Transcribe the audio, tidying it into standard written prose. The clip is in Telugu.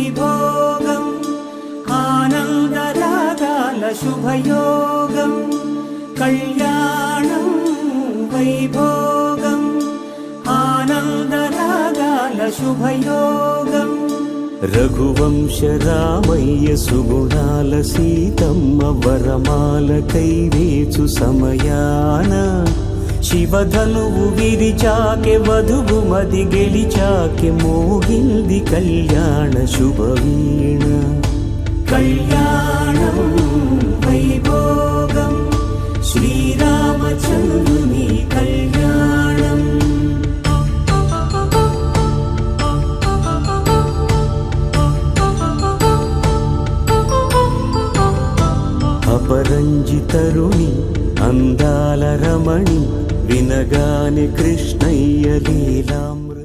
వైభోగం ఆనందరాగాల శుభయోగం కళ్యాణం వైభోగం ఆనందరాగాల శుభయోగం రఘువంశ రామయ్య సుగుణాల సీతమ్మ వరమాల కైవేచు సమయాన శివధనువు విరిచాకె వధువు మది గెలిచాకె మోగింది కళ్యాణ శుభవీణ కళ్యాణం వైభోగం శ్రీరామచంద్రుని కళ్యాణం అపరంజి తరుణి అందాల రమణి వినగాని కృష్ణయ్య లీలామృత